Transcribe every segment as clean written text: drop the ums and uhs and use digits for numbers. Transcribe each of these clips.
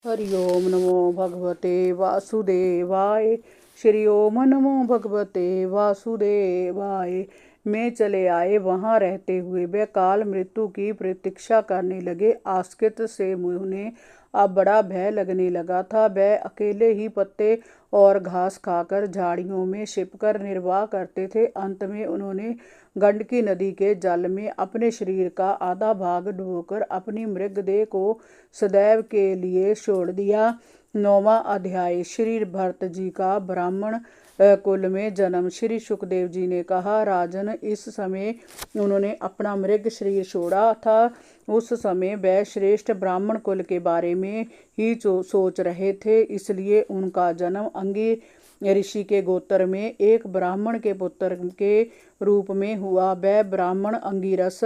हरि ओम नमो भगवते वासुदेवाय। श्री ओम नमो भगवते वासुदेवाय। में चले आए, वहां रहते हुए वे काल मृत्यु की प्रतीक्षा करने लगे। आस्कित से उन्हें अब बड़ा भय लगने लगा था। वे अकेले ही पत्ते और घास खाकर झाड़ियों में छिपकर निर्वाह करते थे। अंत में उन्होंने गंडकी नदी के जल में अपने शरीर का आधा भाग डुबोकर अपनी मृगदेह को सदैव के लिए छोड़ दिया। 9वां अध्याय। श्री भरत जी का ब्राह्मण कुल में जन्म। श्री सुखदेव जी ने कहा, राजन, इस समय उन्होंने अपना मृग शरीर छोड़ा था। उस समय वह श्रेष्ठ ब्राह्मण कुल के बारे में ही सोच रहे थे, इसलिए उनका जन्म अंगी ऋषि के गोत्र में एक ब्राह्मण के पुत्र के रूप में हुआ। वह ब्राह्मण अंगिरस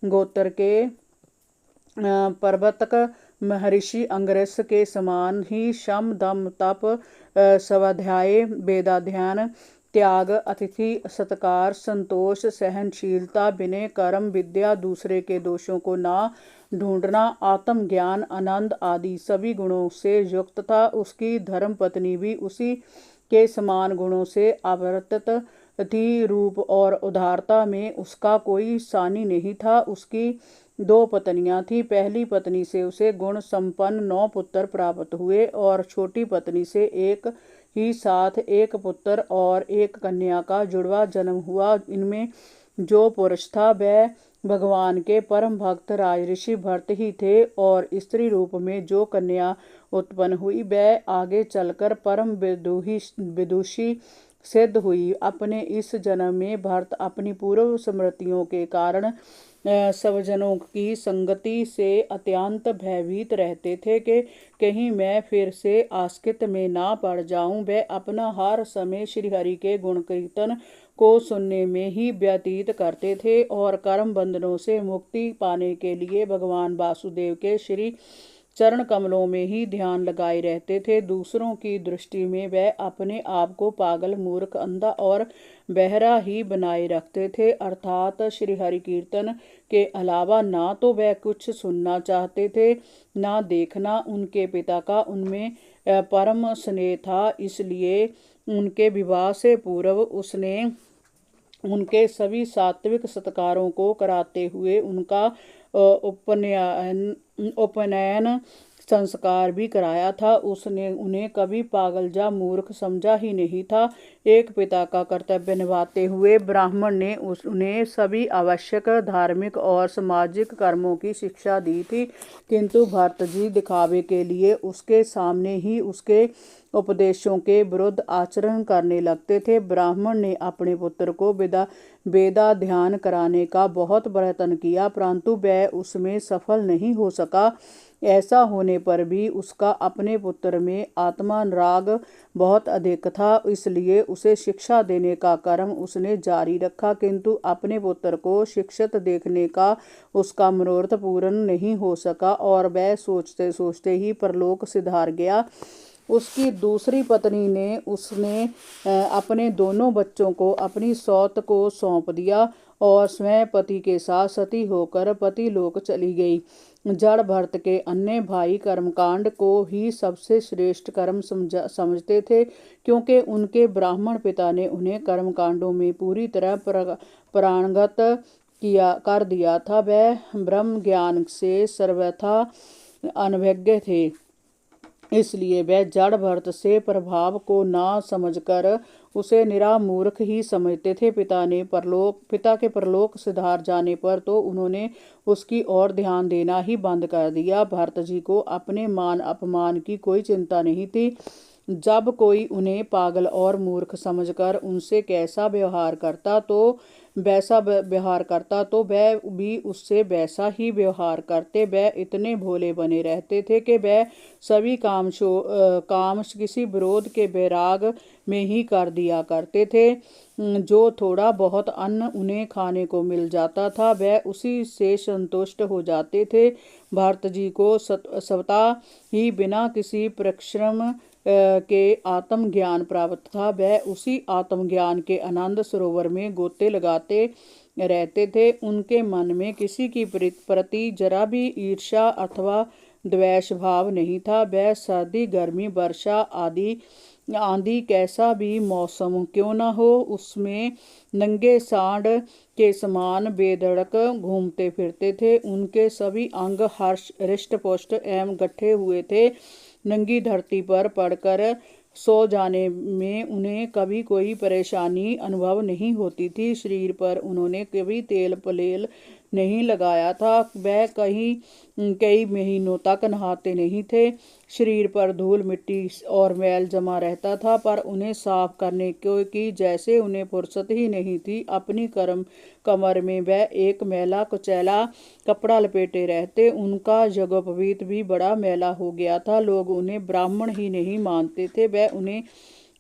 गोत्र के प्रवर्तक महर्षि अंगिरस के समान ही शम दम तप स्वाध्याय वेदाध्ययन त्याग अतिथि सत्कार संतोष सहनशीलता विनय कर्म विद्या दूसरे के दोषों को ना ढूंढना आत्मज्ञान आनंद आदि सभी गुणों से युक्त था। उसकी धर्मपत्नी भी उसी के समान गुणों से आवर्तित थी। रूप और उदारता में उसका कोई सानी नहीं था। उसकी 2 पत्नियां थी। पहली पत्नी से उसे गुण संपन्न 9 पुत्र प्राप्त हुए और छोटी पत्नी से एक ही साथ एक पुत्र और एक कन्या का जुड़वा जन्म हुआ। इनमें जो पुरुष था वह भगवान के परम भक्त राजऋषि भरत ही थे और स्त्री रूप में जो कन्या उत्पन्न हुई वह आगे चलकर परम विदुषी सिद्ध हुई। अपने इस जन्म में भरत अपनी पूर्व स्मृतियों के कारण स्वजनों की संगति से अत्यंत भयभीत रहते थे कि कहीं मैं फिर से आस्कित में ना पड़ जाऊं। वह अपना हर समय श्रीहरि के गुण कीर्तन को सुनने में ही व्यतीत करते थे और कर्म बंधनों से मुक्ति पाने के लिए भगवान वासुदेव के श्री चरण कमलों में ही ध्यान लगाए रहते थे। दूसरों की दृष्टि में वह अपने आप को पागल मूर्ख अंधा और बहरा ही बनाए रखते थे, अर्थात श्री हरि कीर्तन के अलावा ना तो वह कुछ सुनना चाहते थे ना देखना। उनके पिता का उनमें परम स्नेह था, इसलिए उनके विवाह से पूर्व उसने उनके सभी सात्विक सत्कारों को कराते हुए उनका उपनयन संस्कार भी कराया था। उसने उन्हें कभी पागल या मूर्ख समझा ही नहीं था। एक पिता का कर्तव्य निभाते हुए ब्राह्मण ने उन्हें सभी आवश्यक धार्मिक और सामाजिक कर्मों की शिक्षा दी थी, किंतु भरत जी दिखावे के लिए उसके सामने ही उसके उपदेशों के विरुद्ध आचरण करने लगते थे। ब्राह्मण ने अपने पुत्र को वेदा ध्यान कराने का बहुत प्रयत्न किया, परंतु वह उसमें सफल नहीं हो सका। ऐसा होने पर भी उसका अपने पुत्र में आत्मानुराग बहुत अधिक था, इसलिए उसे शिक्षा देने का कर्म उसने जारी रखा, किंतु अपने पुत्र को शिक्षित देखने का उसका मनोरथ पूर्ण नहीं हो सका और वह सोचते सोचते ही परलोक सिधार गया। उसकी दूसरी पत्नी ने उसने अपने दोनों बच्चों को अपनी सौत को सौंप दिया और स्वयं पति के साथ सती होकर पति लोक चली गई। जड़ भरत के अन्य भाई कर्मकांड को ही सबसे श्रेष्ठ कर्म समझते थे, क्योंकि उनके ब्राह्मण पिता ने उन्हें कर्मकांडों में पूरी तरह प्राणगत कर दिया था। वह ब्रह्म ज्ञान से सर्वथा अनभिज्ञ थे, इसलिए वह जड़ भरत से प्रभाव को ना समझकर उसे निरा मूर्ख ही समझते थे। पिता के परलोक सिधार जाने पर तो उन्होंने उसकी ओर ध्यान देना ही बंद कर दिया। भरत जी को अपने मान अपमान की कोई चिंता नहीं थी। जब कोई उन्हें पागल और मूर्ख समझकर उनसे कैसा व्यवहार करता तो वह भी उससे वैसा ही व्यवहार करते। वह इतने भोले बने रहते थे कि वह सभी काम किसी विरोध के वैराग में ही कर दिया करते थे। जो थोड़ा बहुत अन्न उन्हें खाने को मिल जाता था वह उसी से संतुष्ट हो जाते थे। भरत जी को स्वतः ही बिना किसी परिश्रम के आत्मज्ञान प्राप्त था। वह उसी आत्मज्ञान के आनंद सरोवर में गोते लगाते रहते थे। उनके मन में किसी की प्रति जरा भी ईर्ष्या अथवा द्वेष भाव नहीं था। वह सर्दी गर्मी वर्षा आदि आंधी कैसा भी मौसम क्यों न हो, उसमें नंगे सांड के समान बेधड़क घूमते फिरते थे। उनके सभी अंग हर्ष हृष्ट पुष्ट एवं गठे हुए थे। नंगी धरती पर पड़कर सो जाने में उन्हें कभी कोई परेशानी अनुभव नहीं होती थी। शरीर पर उन्होंने कभी तेल पलेल नहीं लगाया था। वह कई महीनों तक नहाते नहीं थे। शरीर पर धूल मिट्टी और मैल जमा रहता था, पर उन्हें साफ करने की जैसे उन्हें फुर्सत ही नहीं थी। अपनी कमर में वह एक मैला कुचैला कपड़ा लपेटे रहते। उनका यज्ञोपवीत भी बड़ा मैला हो गया था। लोग उन्हें ब्राह्मण ही नहीं मानते थे। वह उन्हें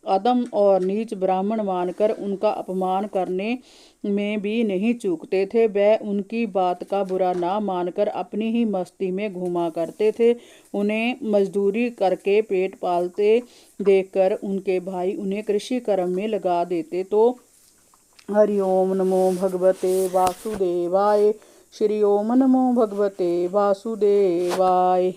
अधम और नीच ब्राह्मण मानकर उनका अपमान करने में भी नहीं चूकते थे। वह उनकी बात का बुरा ना मानकर अपनी ही मस्ती में घूमा करते थे। उन्हें मजदूरी करके पेट पालते देखकर उनके भाई उन्हें कृषि कर्म में लगा देते। तो हरि ओम नमो भगवते वासुदेवाय। श्री ओम नमो भगवते वासुदेवाय।